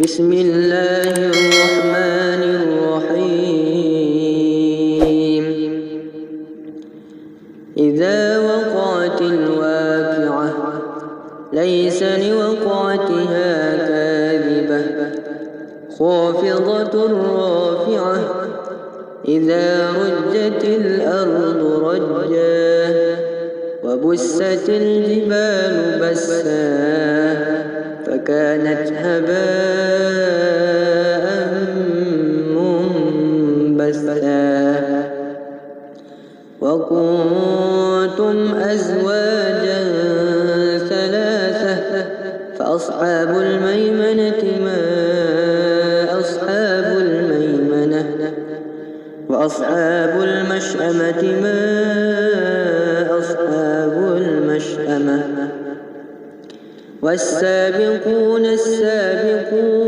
بسم الله الرحمن الرحيم. إذا وقعت الواقعة ليس لوقعتها كاذبة خافضة رافعة إذا رجت الأرض رجا وبست الجبال بسا فكانت هباء منبثا وكنتم أزواجا ثلاثة فأصحاب الميمنة ما أصحاب الميمنة وأصحاب المشأمة ما أصحاب المشأمة والسابقون السابقون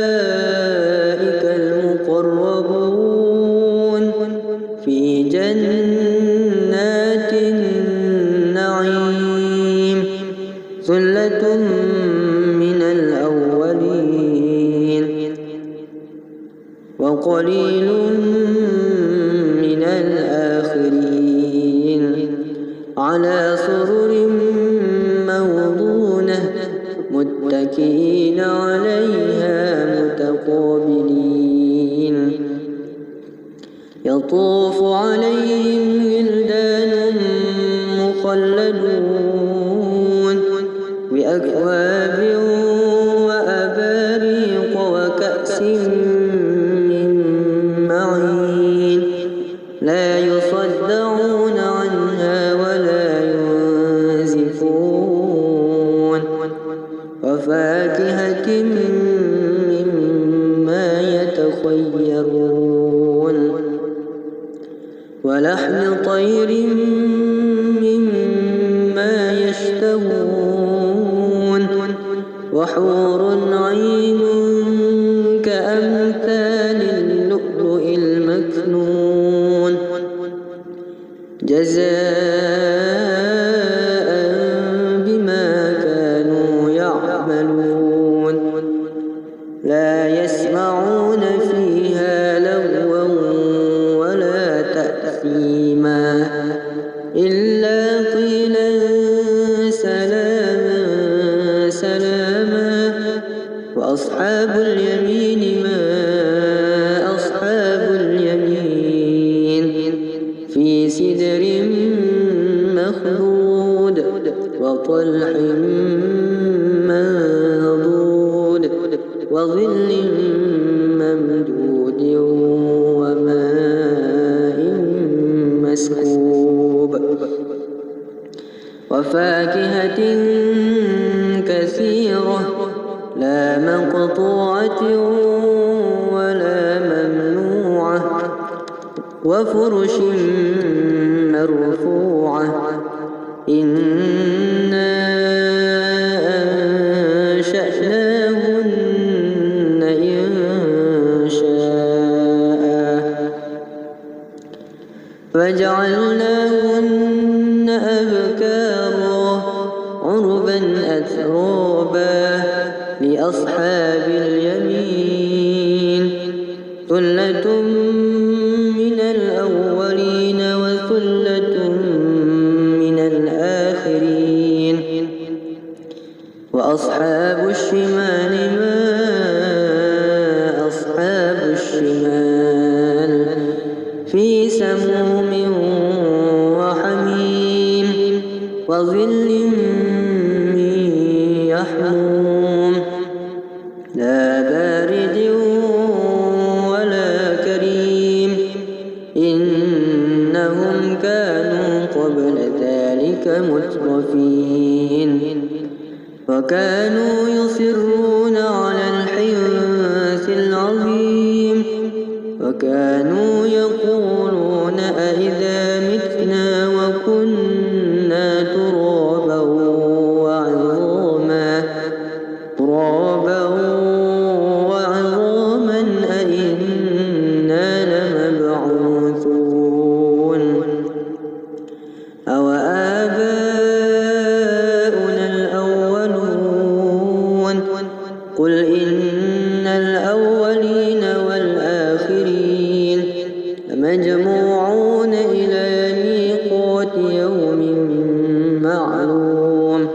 أولئك المقربون في جنات النعيم ثلة من الأولين وقليل من الآخرين على سرر موضونة متكئين عليها متقابلين يطوف عليهم ولدان مخلدون بأكواب وأباريق وكأس من معين لا يصدعون عنها ولا ينزفون وفاكهة مما يتخيرون ولحم طير مما يشتهون وحور عين كأمثال اللؤلؤ المكنون جزاء بما كانوا يعملون لا يسمعون فيها لغوا ولا تأثيما إلا قيلا سلاما سلاما وأصحاب اليمين ما أصحاب اليمين في سدر مخضود وطلح منضود وظل ممدود وماء مسكوب وفاكهة كثيرة لا مقطوعة ولا ممنوعة وفرش مرفوعة إنا أنشأناهن إنشاء فجعلناهن أبكارا عربا أترابا لأصحاب اليمين ثلة من الأولين وثلة من الآخرين وأصحاب الشمال ما أصحاب الشمال في سموم وحميم وظل من يحموم لا بارد ولا كريم إنهم كانوا قبل ذلك مترفين وكانوا يصرون على الحنث العظيم وكانوا يقولون أئذا متنا وكنا ترابا وعظاما أئنا لمبعوثون أو آباؤنا الأولون معلوم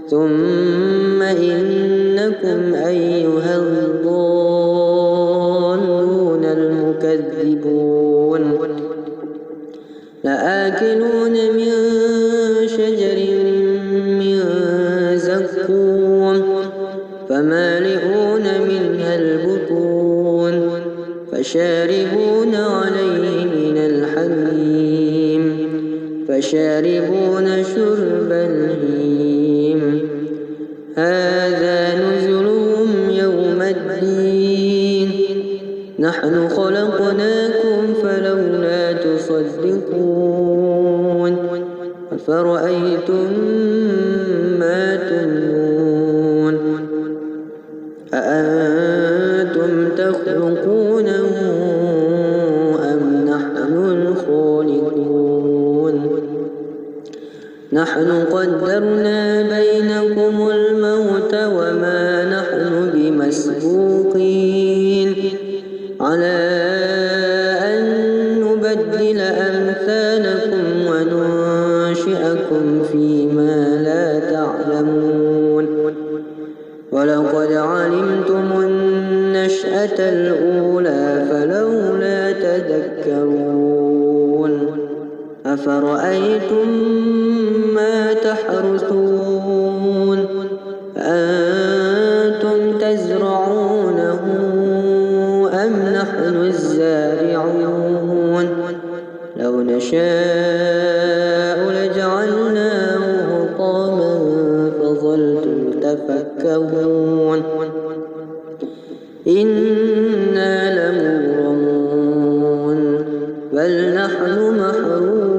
ثم إنكم أيها الضالون المكذبون لآكلون من شجر من زقوم فمالئون منها البطون فشاربون عليه من الحميم فشاربون شرب الهيم هذا نزلهم يوم الدين نحن خلقناكم فلولا تصدقون أفرأيتم ما تمنون أأنتم تخلقونه أم نحن الخالقون نحن قدرنا بينكم الموت وما نحن بمسبوقين على أن نبدل أمثالكم وننشئكم فيما لا تعلمون ولقد علمتم النشأة الأولى فلولا تذكرون أفرأيتم ما تحرثون أأنتم تزرعونه أم نحن الزارعون لو نشاء لجعلناه حطاما فظلتم تفكهون إنا لمغرمون بل نحن محرومون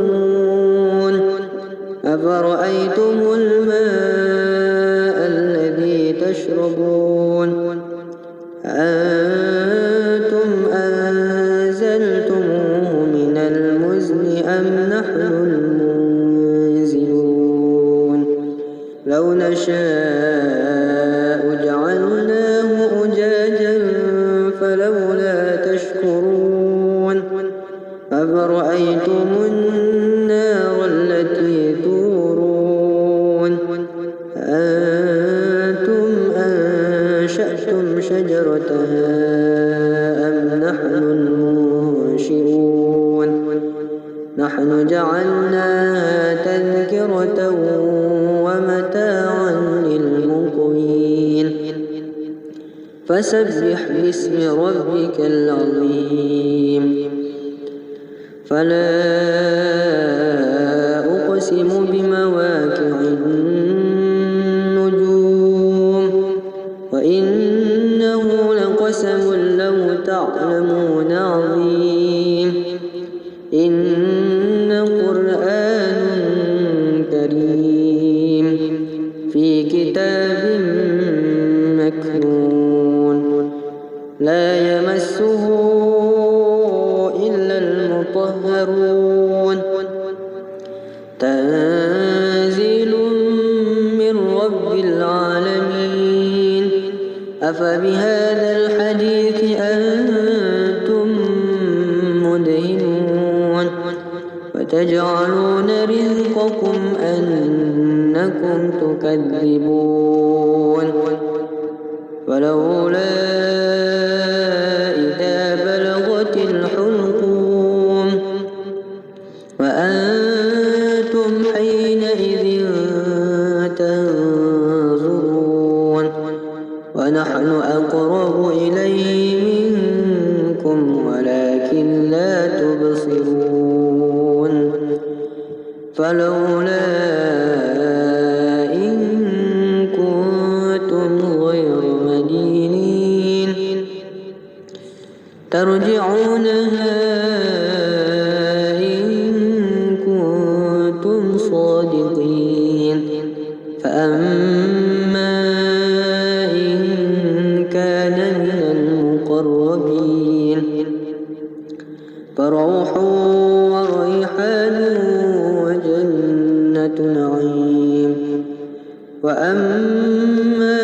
أفرأيتم الماء الذي تشربون أأنتم أنزلتموه من المزن أم نحن المنزلون لو نشاء جعلناه أجاجا فلولا تشكرون أفرأيتم النار التي تورون أنتم أنشأتم شجرتها أم نحن المنشئون نحن جعلناها تذكرة ومتاعا للمقوين فسبح باسم ربك العظيم فلا أقسم بمواقع النجوم وإنه لقسم لو تعلمون عظيم إن قرآن كريم في كتاب مكنون لا يمسه إلا المطهرون تنزيل من رب العالمين أفبهذا الحديث أنتم مدهنون وتجعلون رزقكم أنكم تكذبون ولولا إذا بلغت الحلقوم وأنتم حينئذ تنظرون ونحن أقرب إليه منكم ولكن لا تبصرون فلولا إن كنتم غير مدينين ترجعونها إن كنتم صادقين فأما إن كان من المقربين فروح وريحان وجنة نعيم وأما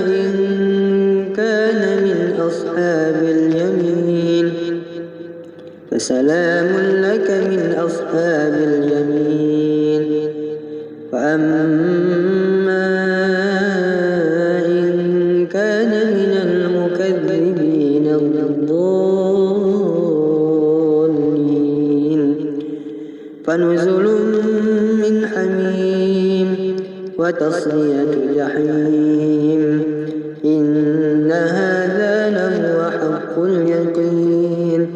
إن كان من أصحاب اليمين فسلام لك من أصحاب اليمين الضالين فنزل من حميم وتصلية جحيم إن هذا لهو حق اليقين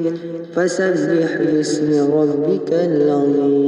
فسبح باسم ربك العظيم